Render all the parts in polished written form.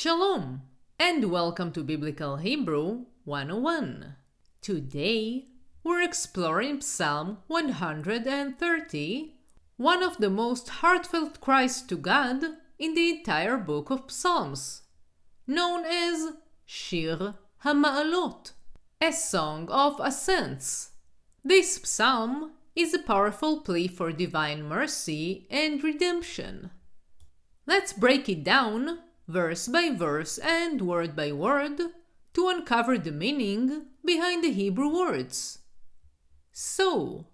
Shalom, and welcome to Biblical Hebrew 101. Today, we're exploring Psalm 130, one of the most heartfelt cries to God in the entire book of Psalms, known as Shir HaMa'alot, a song of ascents. This psalm is a powerful plea for divine mercy and redemption. Let's break it down verse by verse and word by word to uncover the meaning behind the Hebrew words. So,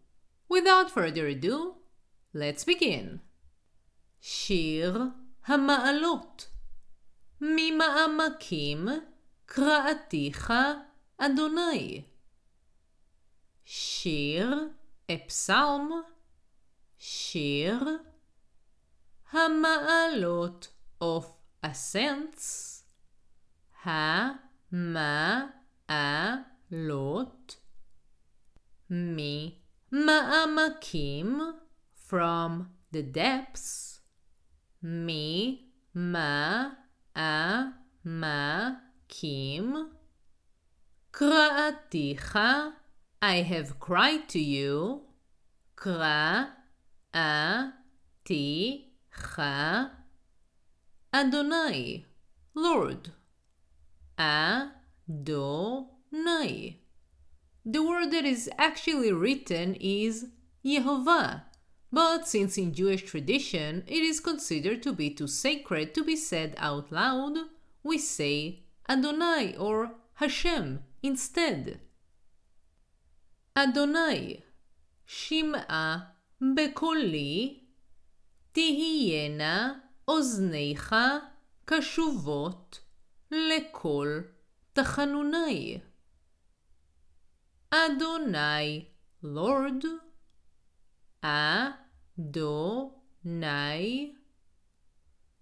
without further ado, let's begin. Shir HaMa'alot ממעמקים קראתיך אדוני. Shir, a psalm. Shir, המעלות of ascents. המעלות ממעמקים from the depths. ממעמקים קראתיך, I have cried to you. קראתיך Adonai, Lord. Adonai. The word that is actually written is Yehovah, but since in Jewish tradition it is considered to be too sacred to be said out loud, we say Adonai or Hashem instead. Adonai, Shim'a בקולי, תהיינה אוזניך קשובות לכל תחנוני. Adonai, Lord. Adonai.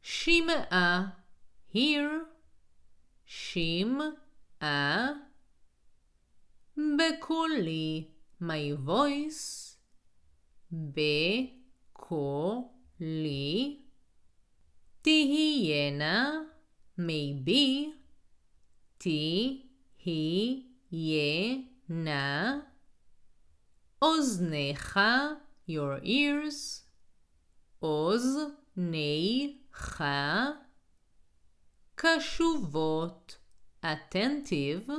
Shim'a, hear. Shim'a. בקולי, my voice. בקולי. תהיינה, maybe. תהיינה. אוזניך, your ears. אוזניך. קשובות, attentive.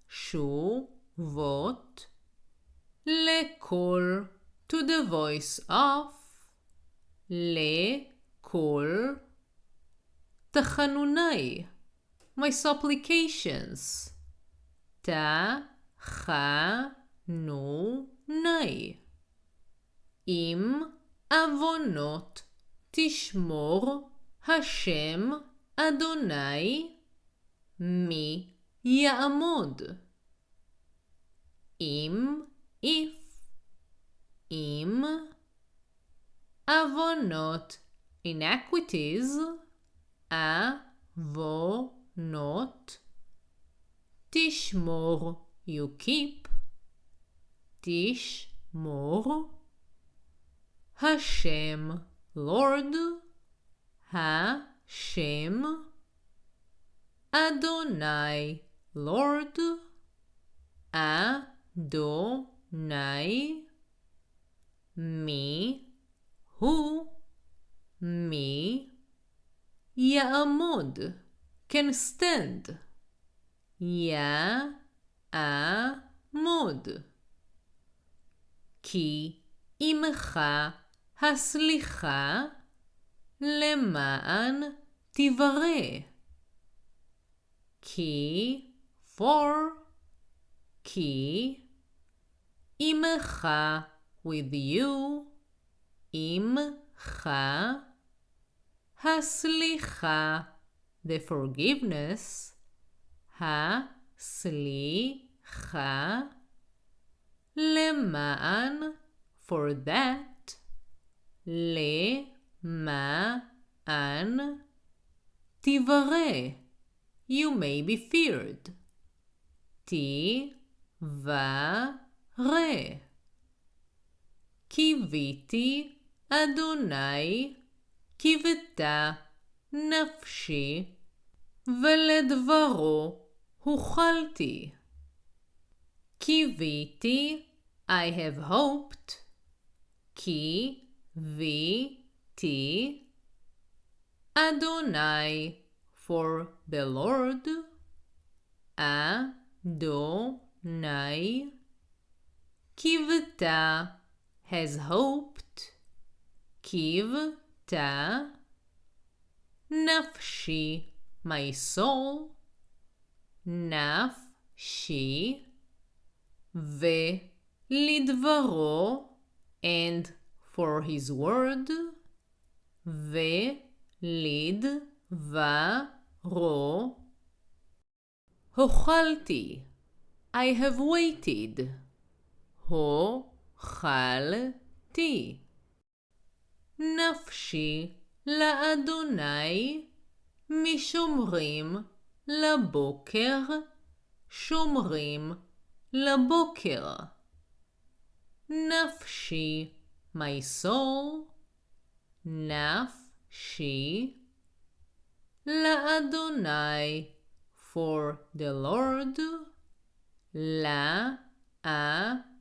קשובות. לכל, to the voice of. לכל תחנוני, my supplications. תחנוני. עם עוונות תשמור השם אדוני, מי יעמוד? עם, if. עם עוונות, iniquities. עוונות. תשמור, you keep. תשמור. השם, Lord. השם. אדוני, Lord. אדוני. מי הוא, מי יעמוד, can stand. יעמוד. כי עמך הסליחה למען תברא. כי, for. כי עמך, with you. עמך. הסליחה, the forgiveness. הסליחה. למען, for that. למען. תברא, you may be feared. תברא. קיוויתי אדוני, קיוותה נפשי, ולדברו הוכלתי. קיוויתי, I have hoped. קיוויתי. אדוני, for the Lord. אדוני. קיוותה, has hoped. קיוותה. נפשי, my soul. נפשי. ולדברו, and for his word. ולדברו. הוכלתי, I have waited. הוכלתי. נפשי לאדוני, משומרים לבוקר, שומרים לבוקר. נפשי, my soul. נפשי. לאדוני, for the Lord.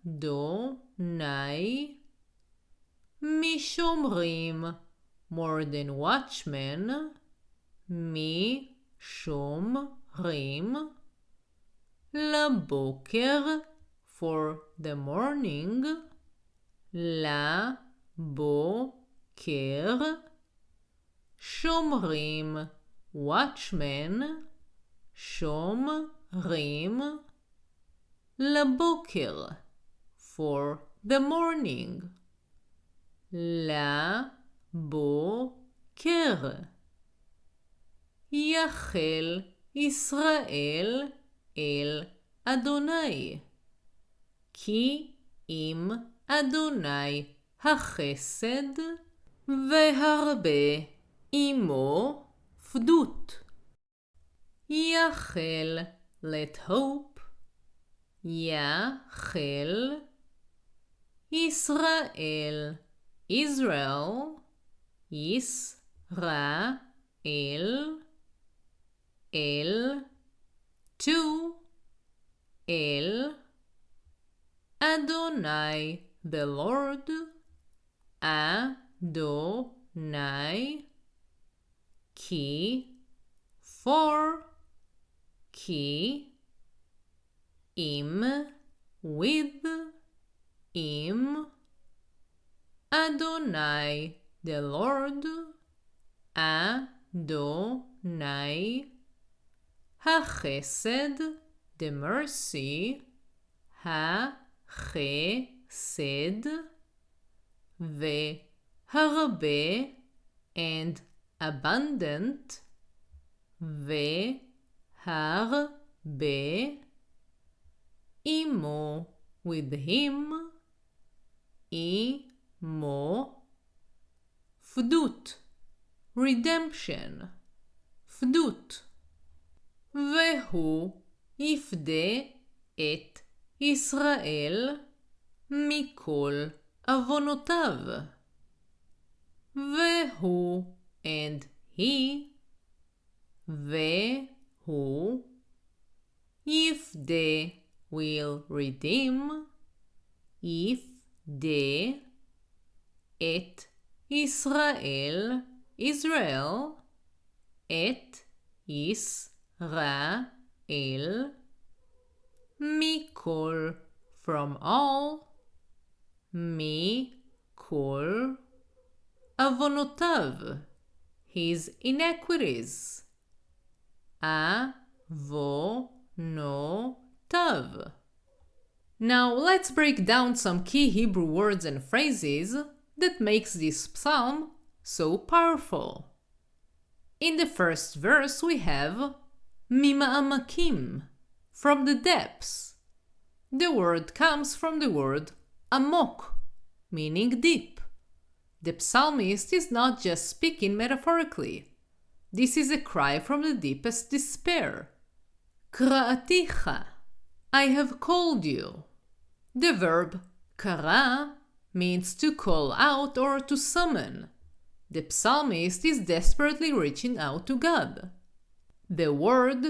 לאדוני. משומרים, more than watchmen. משומרים. לבוקר, for the morning. לבוקר. שומרים, watchmen. שומרים. לבוקר, for the morning. לבוקר. יחל ישראל אל אדוני. כי אם אדוני החסד, והרבה עמו פדות. יחל, let hope. יחל. ישראל, Israel. ישראל. אל. to. אל. אדוני, the Lord. אדוני. כי, for. כי. אם, with. אם. אדוני, the Lord. אדוני. החסד, the mercy. החסד. והרבה, and abundant. והרבה. עמו, with him. עמו. פדות, redemption. פדות. והוא יפדה את ישראל מכל עוונותיו. והוא, and he. והוא יפדה, will redeem. יפדה את ישראל, Israel. את ישראל. מכל, from all. מכל עוונותיו, his iniquities. עוונותיו. Now let's break down some key Hebrew words and phrases that makes this psalm so powerful. In the first verse we have mima'amakim, from the depths. The word comes from the word amok, meaning deep. The psalmist is not just speaking metaphorically. This is a cry from the deepest despair. Kra'aticha, I have called you. The verb kara means to call out or to summon. The psalmist is desperately reaching out to God. The word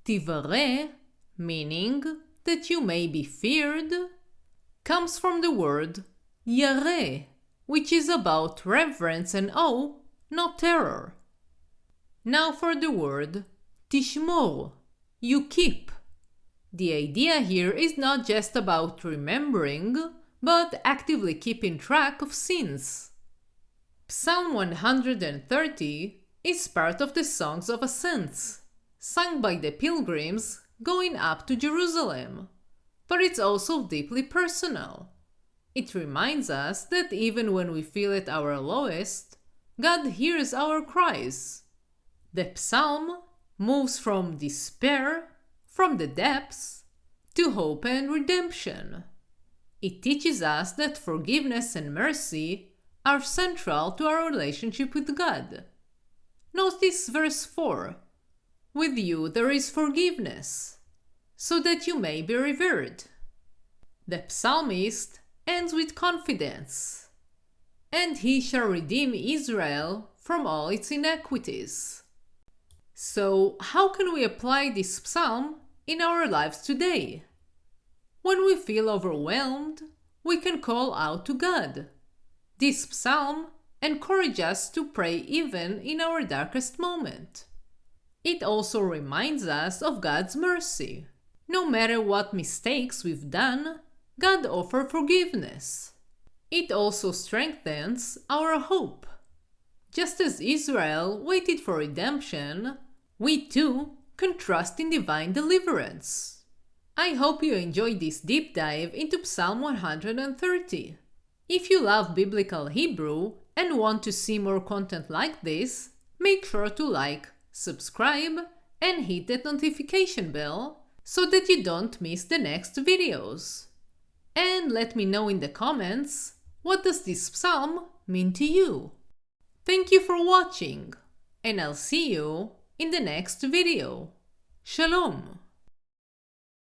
tivareh, meaning that you may be feared, comes from the word yareh, which is about reverence and awe, not terror. Now for the word tishmor, you keep. The idea here is not just about remembering, but actively keeping track of sins. Psalm 130 is part of the Songs of Ascents, sung by the pilgrims going up to Jerusalem, but it's also deeply personal. It reminds us that even when we feel at our lowest, God hears our cries. The psalm moves from despair, from the depths, to hope and redemption. It teaches us that forgiveness and mercy are central to our relationship with God. Notice verse 4. With you there is forgiveness, so that you may be revered. The psalmist ends with confidence. And he shall redeem Israel from all its iniquities. So, how can we apply this psalm in our lives today? When we feel overwhelmed, we can call out to God. This psalm encourages us to pray even in our darkest moment. It also reminds us of God's mercy. No matter what mistakes we've done, God offers forgiveness. It also strengthens our hope. Just as Israel waited for redemption, we too can trust in divine deliverance. I hope you enjoyed this deep dive into Psalm 130. If you love Biblical Hebrew and want to see more content like this, make sure to like, subscribe, and hit that notification bell so that you don't miss the next videos. And let me know in the comments, what does this psalm mean to you? Thank you for watching, and I'll see you in the next video. Shalom!